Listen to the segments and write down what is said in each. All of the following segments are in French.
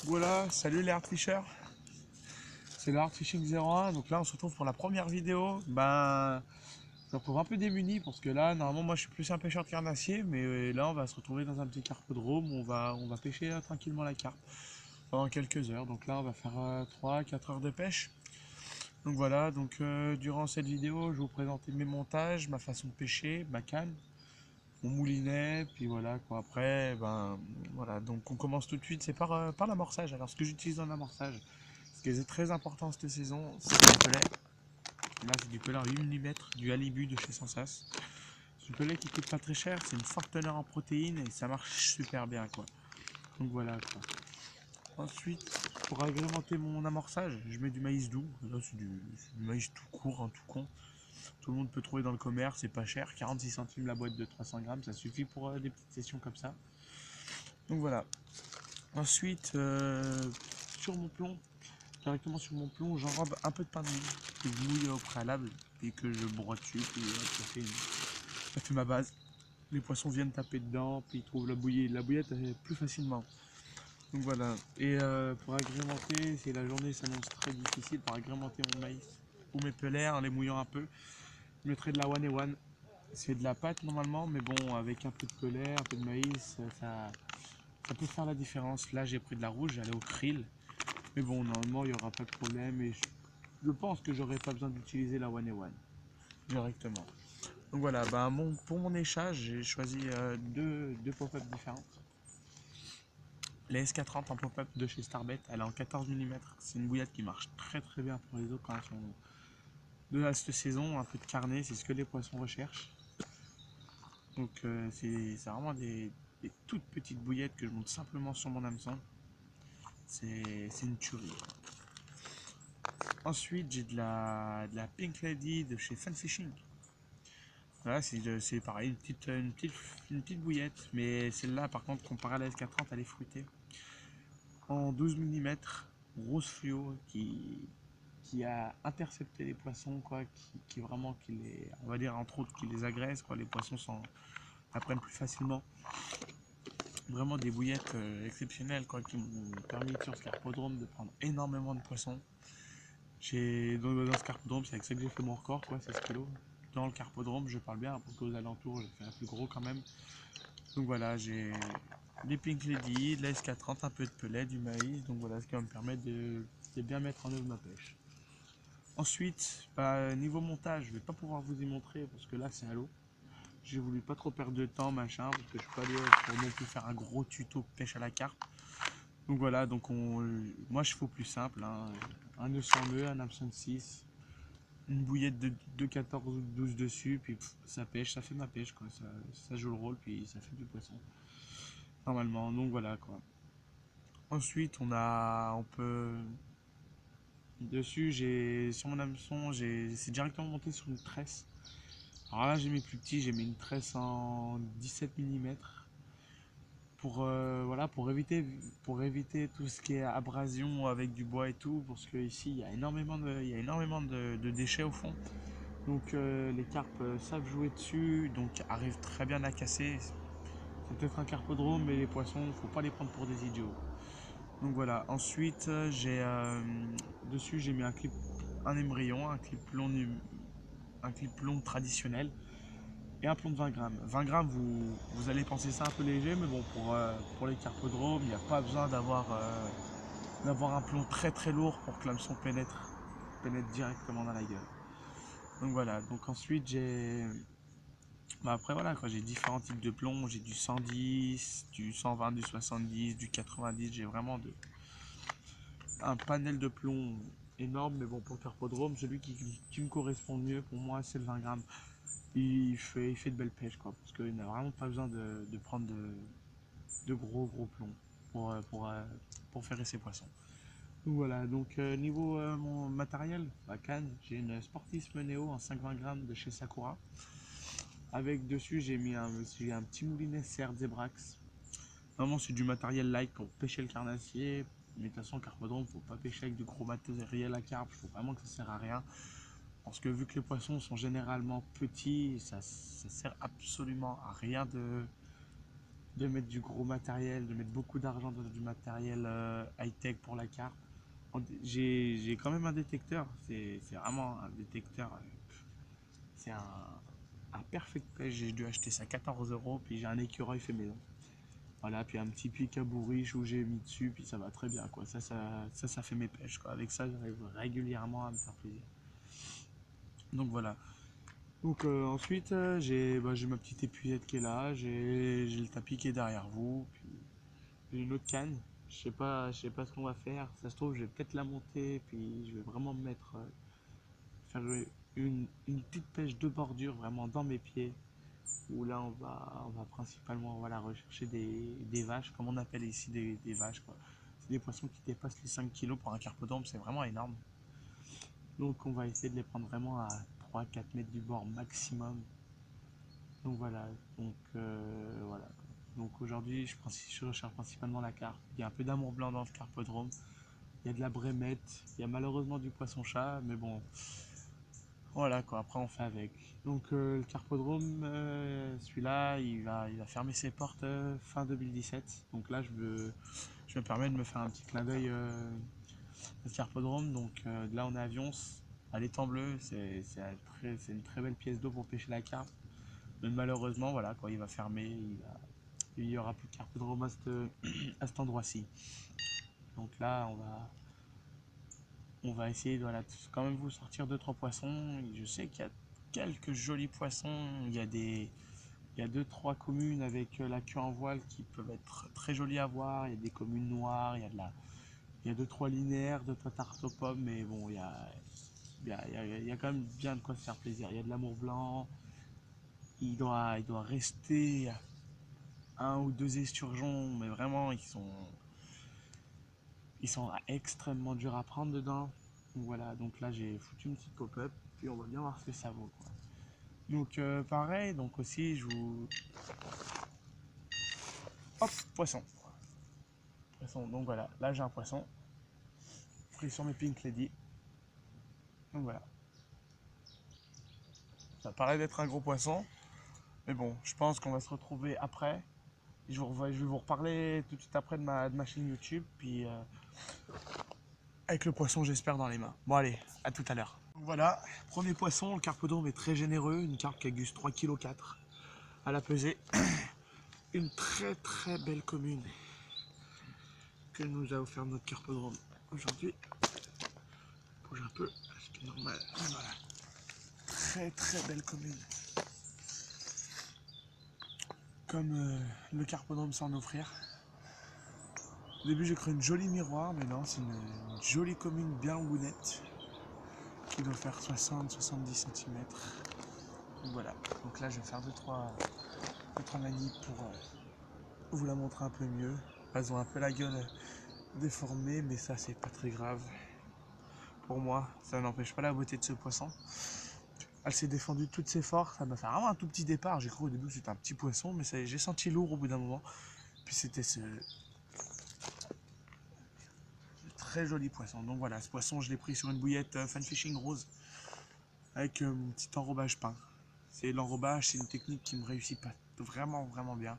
Voilà, salut les Hardfishers, c'est le Hardfishing 01. Donc là, on se retrouve pour la première vidéo. Je me retrouve un peu démuni parce que là, normalement, moi je suis plus un pêcheur de carnassier, mais là, on va se retrouver dans un petit carpodrome. On va pêcher tranquillement la carpe pendant quelques heures. Donc là, on va faire 3-4 heures de pêche. Donc voilà, durant cette vidéo, je vais vous présenter mes montages, ma façon de pêcher, ma canne, mon moulinet, puis voilà quoi. Après, voilà, donc on commence tout de suite, c'est par l'amorçage. Alors, ce que j'utilise dans l'amorçage, ce qui est très important cette saison, c'est du pelet. Là, c'est du pelet en 8 mm, du Alibu de chez Sensas. C'est du pelet qui coûte pas très cher, c'est une forte teneur en protéines et ça marche super bien quoi. Donc voilà quoi. Ensuite, pour agrémenter mon amorçage, je mets du maïs doux. Là, c'est du maïs tout court, hein, tout con. Tout le monde peut trouver dans le commerce, c'est pas cher. 46 centimes la boîte de 300 grammes, ça suffit pour des petites sessions comme ça. Donc voilà. Ensuite, sur mon plomb, directement sur mon plomb, j'enrobe un peu de pain de mie que je mouille au préalable et que je broie dessus. Puis ça fait ma base. Les poissons viennent taper dedans, puis ils trouvent la bouillette plus facilement. Donc voilà. Et pour agrémenter, si la journée s'annonce très difficile, pour agrémenter mon maïs ou mes pellets en les mouillant un peu, je mettrai de la one et one. C'est de la pâte normalement, mais bon, avec un peu de pellet, un peu de maïs, ça peut faire la différence. Là, j'ai pris de la rouge, j'allais au krill. Mais bon, normalement, il n'y aura pas de problème. Et je pense que j'aurai pas besoin d'utiliser la one et one directement. Donc voilà, pour mon échage, j'ai choisi deux pop-up différentes. La SK30 en pop-up de chez Starbait, elle est en 14 mm. C'est une bouillette qui marche très très bien pour les eaux quand elles sont de cette saison. Un peu de carnet, c'est ce que les poissons recherchent. Donc c'est vraiment des toutes petites bouillettes que je monte simplement sur mon hameçon. C'est une tuerie. Ensuite, j'ai de la Pink Lady de chez Fun Fishing. Voilà, c'est pareil, une petite bouillette. Mais celle-là, par contre, comparée à la SK30, elle est fruitée. En 12 mm, rose fluo qui a intercepté les poissons, quoi, qui vraiment, on va dire entre autres, qui les agresse, quoi. Les poissons apprennent plus facilement. Vraiment des bouillettes exceptionnelles, quoi, qui m'ont permis sur ce carpodrome de prendre énormément de poissons. Dans ce carpodrome, c'est avec ça que j'ai fait mon record, quoi, 16 kilos. Dans le carpodrome, je parle bien, parce qu'aux alentours, j'ai fait un plus gros quand même. Donc voilà, j'ai des Pink Lady, de la SK30, un peu de pellet, du maïs. Donc voilà, ce qui va me permettre de bien mettre en œuvre ma pêche. Ensuite, niveau montage, je vais pas pouvoir vous y montrer parce que là c'est à l'eau. J'ai voulu pas trop perdre de temps, machin, parce que je suis pas allé pour non plus faire un gros tuto pêche à la carpe. Donc voilà, moi je fais au plus simple, hein. Un nœud sans nœud, un hameçon de 6, une bouillette de 14 ou 12 dessus, puis ça pêche, ça fait ma pêche, quoi. Ça joue le rôle, puis ça fait du poisson. Normalement, donc voilà quoi. Ensuite, on peut. Dessus, sur mon hameçon, c'est directement monté sur une tresse. Alors là, j'ai mis plus petit, j'ai mis une tresse en 17 mm voilà, pour éviter tout ce qui est abrasion avec du bois et tout, parce que ici il y a énormément de déchets au fond. Donc les carpes savent jouer dessus, donc arrivent très bien à casser. C'est peut-être un carpodrome, mais les poissons, faut pas les prendre pour des idiots. Donc voilà. Ensuite, dessus j'ai mis un émerillon, un clip long traditionnel et un plomb de 20 grammes. 20 grammes, vous allez penser ça un peu léger, mais bon, pour les carpodromes, il n'y a pas besoin d'avoir un plomb très très lourd pour que l'hameçon pénètre directement dans la gueule. Donc voilà. Donc ensuite après voilà quoi, j'ai différents types de plomb, j'ai du 110, du 120, du 70, du 90, j'ai vraiment un panel de plomb énorme, mais bon, pour le carpodrome, celui qui me correspond le mieux pour moi, c'est le 20 grammes. Il fait de belles pêches, quoi, parce qu'il n'a vraiment pas besoin de prendre de gros plombs pour faire ses poissons. Donc voilà, niveau mon matériel, ma canne, j'ai une Sportisme Neo en 5-20 grammes de chez Sakura. Avec dessus, j'ai un petit moulinet CR Zebrax. Vraiment, c'est du matériel light pour pêcher le carnassier. Mais de toute façon, carpodrome, faut pas pêcher avec du gros matériel à carpe. Je trouve vraiment que ça sert à rien. Parce que vu que les poissons sont généralement petits, ça sert absolument à rien de mettre du gros matériel, de mettre beaucoup d'argent dans du matériel high-tech pour la carte. J'ai quand même un détecteur, c'est vraiment un détecteur, c'est un perfect pêche, j'ai dû acheter ça 14 €, puis j'ai un écureuil fait maison. Voilà, puis un petit pic à bourriche où j'ai mis dessus, puis ça va très bien quoi. Ça fait mes pêches quoi. Avec ça, j'arrive régulièrement à me faire plaisir. Donc voilà. Donc ensuite, j'ai ma petite épuisette qui est là, j'ai le tapis qui est derrière vous, puis j'ai une autre canne. Je sais pas ce qu'on va faire. Ça se trouve, je vais peut-être la monter, puis je vais vraiment me mettre, faire une petite pêche de bordure vraiment dans mes pieds. Où là, on va principalement voilà, rechercher des vaches, comme on appelle ici des vaches, quoi. C'est des poissons qui dépassent les 5 kilos pour un carpodome, c'est vraiment énorme. Donc on va essayer de les prendre vraiment à 3-4 mètres du bord maximum. Donc voilà, voilà. Donc aujourd'hui, je recherche principalement la carpe. Il y a un peu d'amour blanc dans le carpodrome. Il y a de la brémette. Il y a malheureusement du poisson-chat, mais bon, voilà quoi. Après, on fait avec. Donc le carpodrome, celui-là, il va fermer ses portes fin 2017. Donc là, je me permets de me faire un petit clin d'œil au carpodrome. Donc là, on est à Vions, à l'étang bleu. C'est une très belle pièce d'eau pour pêcher la carpe. Mais malheureusement, voilà, quoi, il va fermer. Il y aura plus de carpodrome à cet endroit-ci. Donc là, on va essayer de voilà, quand même vous sortir 2-3 poissons. Je sais qu'il y a quelques jolis poissons. Il y a 2-3 communes avec la queue en voile qui peuvent être très jolies à voir. Il y a des communes noires, il y a 2-3 linéaires, 2-3 tartes aux pommes, mais bon, il y a quand même bien de quoi se faire plaisir. Il y a de l'amour blanc. Il doit rester un ou deux esturgeons, mais vraiment, ils sont extrêmement durs à prendre dedans. Donc voilà, donc là j'ai foutu une petite pop-up, puis on va bien voir ce que ça vaut, quoi. Donc pareil, donc aussi je vous... Hop, poisson. Poisson, donc voilà, là j'ai un poisson. Pris sur mes Pink Lady. Donc voilà. Ça paraît d'être un gros poisson, mais bon, je pense qu'on va se retrouver après. Je vais vous reparler tout de suite après de ma chaîne YouTube, puis avec le poisson j'espère dans les mains. Bon allez, à tout à l'heure. Voilà, premier poisson, le carpodome est très généreux, une carpe qui aguste 3,4 kg à la pesée. Une très très belle commune que nous a offert notre carpodrome aujourd'hui. Bouge un peu, c'est normal. Voilà, très très belle commune. Comme le carpodrome s'en offrir. Au début j'ai cru une jolie miroir, mais non, c'est une jolie commune bien rounette qui doit faire 60-70 cm. Donc voilà, donc là je vais faire 2-3 manips pour vous la montrer un peu mieux. Elles ont un peu la gueule déformée, mais ça c'est pas très grave. Pour moi, ça n'empêche pas la beauté de ce poisson. Elle s'est défendue de toutes ses forces, ça m'a fait vraiment un tout petit départ. J'ai cru au début que c'était un petit poisson, mais j'ai senti lourd au bout d'un moment. Puis c'était ce très joli poisson. Donc voilà, ce poisson je l'ai pris sur une bouillette Fun Fishing Rose avec mon petit enrobage peint. C'est l'enrobage, c'est une technique qui me réussit pas vraiment vraiment bien,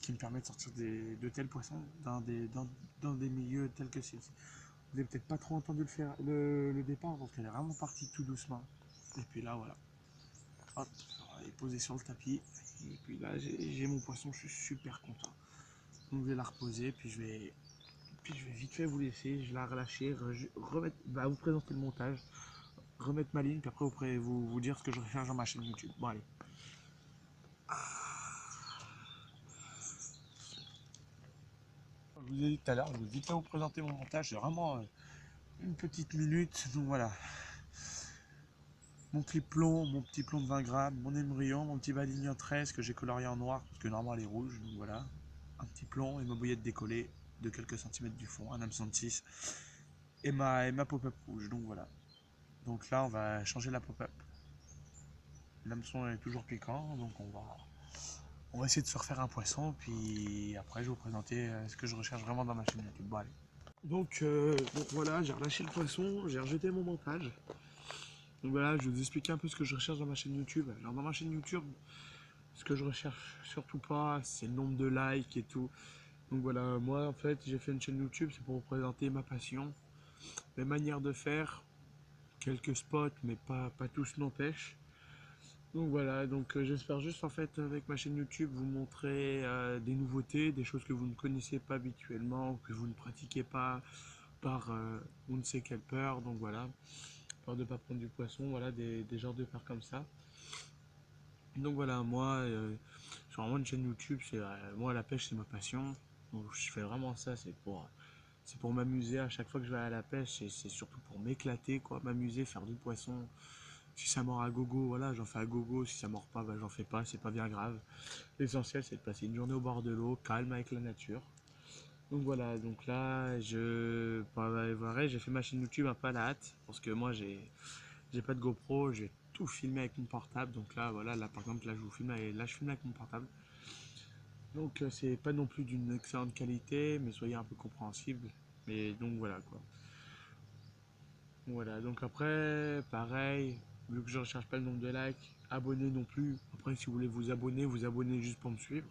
qui me permet de sortir de tels poissons dans des milieux tels que ceux-ci. Vous n'avez peut-être pas trop entendu le départ parce qu'elle est vraiment partie tout doucement. Et puis là voilà, hop, elle est posée sur le tapis. Et puis là j'ai mon poisson, je suis super content. Donc je vais la reposer, puis je vais vite fait vous laisser, je vais la relâcher, vous présenter le montage, remettre ma ligne, puis après vous dire ce que je vais faire sur ma chaîne YouTube. Bon allez. Je vous ai dit tout à l'heure, je vais vite fait vous présenter mon montage, c'est vraiment une petite minute. Donc voilà, mon clip-plomb, mon petit plomb de 20 grammes, mon émerillon, mon petit balignon 13 que j'ai colorié en noir parce que normalement elle est rouge. Donc voilà, un petit plomb et ma bouillette décollée de quelques centimètres du fond, un hameçon de 6 et ma pop-up rouge. Donc voilà. Donc là on va changer la pop-up. L'hameçon est toujours piquant, donc on va essayer de se refaire un poisson, puis après je vais vous présenter ce que je recherche vraiment dans ma chaîne YouTube. Bon allez. Donc voilà, j'ai relâché le poisson, j'ai rejeté mon montage. Donc voilà, je vais vous expliquer un peu ce que je recherche dans ma chaîne YouTube. Alors dans ma chaîne YouTube, Ce que je recherche surtout pas, c'est le nombre de likes et tout. Donc voilà, moi en fait j'ai fait une chaîne YouTube, c'est pour vous présenter ma passion, mes manières de faire, quelques spots, mais pas tous n'empêche. Donc voilà, donc j'espère juste en fait avec ma chaîne YouTube vous montrer des nouveautés, des choses que vous ne connaissez pas habituellement, que vous ne pratiquez pas par on ne sait quelle peur. Donc voilà, peur de ne pas prendre du poisson, voilà des genres de peurs comme ça. Donc voilà, moi, j'ai vraiment une chaîne YouTube, moi la pêche c'est ma passion. Donc je fais vraiment ça, c'est pour m'amuser à chaque fois que je vais à la pêche, c'est surtout pour m'éclater, quoi, m'amuser, faire du poisson. Si ça mord à gogo, voilà, j'en fais à gogo, si ça mord pas, bah, j'en fais pas, c'est pas bien grave. L'essentiel c'est de passer une journée au bord de l'eau, calme avec la nature. Donc voilà, donc là, voilà, j'ai fait ma chaîne YouTube un peu à la hâte, parce que moi j'ai pas de GoPro, j'ai tout filmé avec mon portable. Donc là, voilà, là par exemple, là je vous filme, là je filme avec mon portable. Donc c'est pas non plus d'une excellente qualité, mais soyez un peu compréhensible. Mais donc voilà quoi. Voilà, donc après, pareil, vu que je recherche pas le nombre de likes, abonnez non plus. Après, si vous voulez vous abonnez juste pour me suivre.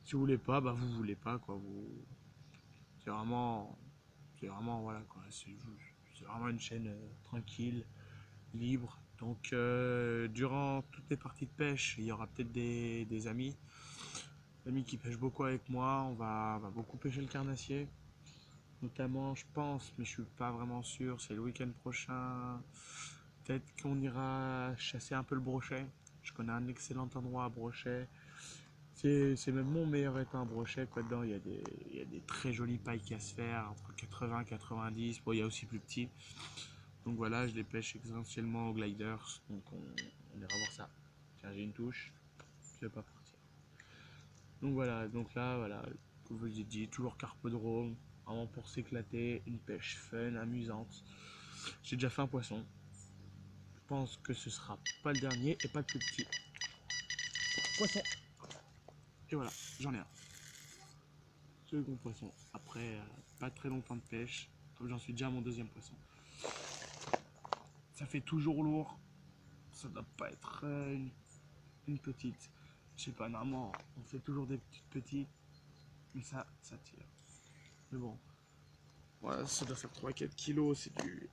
Si vous voulez pas, bah vous voulez pas quoi. C'est vraiment, voilà quoi. C'est vraiment une chaîne tranquille, libre. Donc durant toutes les parties de pêche, il y aura peut-être des amis qui pêchent beaucoup avec moi. On va beaucoup pêcher le carnassier. Notamment, je pense, mais je suis pas vraiment sûr, c'est le week-end prochain. Peut-être qu'on ira chasser un peu le brochet. Je connais un excellent endroit à Brochet. C'est même mon meilleur étang à Brochet. Quoi, dedans, il y a des très jolies pailles à se faire, entre 80 et 90. Bon, il y a aussi plus petits. Donc voilà, je les pêche essentiellement au gliders. Donc on ira voir ça. Tiens, j'ai une touche. Je vais pas partir. Donc voilà, donc là, voilà, comme je vous ai dit, toujours carpodrome. Vraiment pour s'éclater, une pêche fun, amusante. J'ai déjà fait un poisson. Je pense que ce sera pas le dernier et pas le plus petit. Poisson. Et voilà, j'en ai un. Second poisson. Après pas très longtemps de pêche, comme j'en suis déjà à mon deuxième poisson. Ça fait toujours lourd. Ça doit pas être une petite. Je sais pas, normalement, on fait toujours des petites. Mais ça tire. Mais bon, voilà, ça doit faire 3-4 kilos. C'est du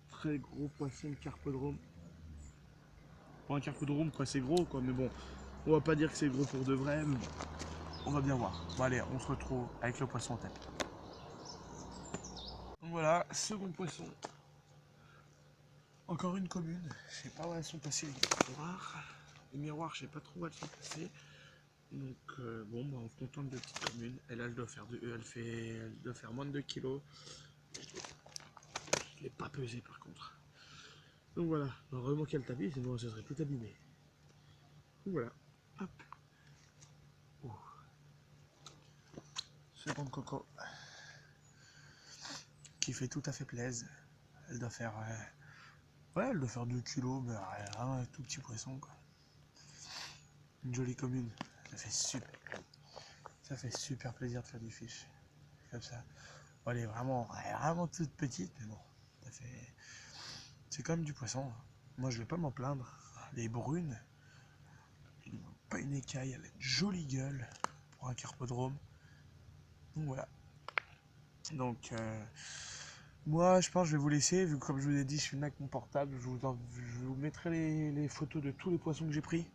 très gros poisson de carpodrome. Pour un carpodrome, quoi, c'est gros, quoi. Mais bon, on va pas dire que c'est gros pour de vrai. Mais on va bien voir. Bon, allez, on se retrouve avec le poisson en tête. Donc voilà, second poisson. Encore une commune. Je sais pas où elles sont passées les miroirs. Les miroirs, je sais pas trop où elles sont passées. Donc bon, bah, on se contente de petites communes. Et là, elle doit faire moins de 2 kilos. Je l'ai pas pesé par contre. Donc voilà, heureusement qu'elle tapis, sinon ça serait tout abîmé. Donc voilà, hop. Oh. Seconde coco. Qui fait tout à fait plaisir. Elle doit faire ouais, elle doit faire 2 kilos, mais vraiment un tout petit poisson quoi. Une jolie commune. Ça fait super plaisir de faire du fish. Comme ça. Bon, elle est vraiment toute petite, mais bon. Ça fait. C'est quand même du poisson. Moi je vais pas m'en plaindre. Elle est brune. Pas une écaille, elle a une jolie gueule pour un carpodrome. Donc voilà. Donc moi je pense que je vais vous laisser, vu que comme je vous ai dit, je suis avec mon portable. Je vous mettrai les photos de tous les poissons que j'ai pris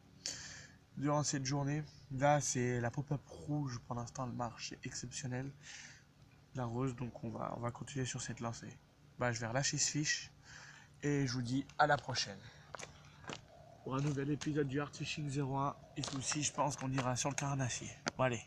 durant cette journée. Là c'est la pop-up rouge pour l'instant, le marché exceptionnel. La rose, donc on va continuer sur cette lancée. Bah, je vais relâcher ce fiche et je vous dis à la prochaine pour un nouvel épisode du Art Fishing 01. Et aussi je pense qu'on ira sur le carnassier. Bon allez.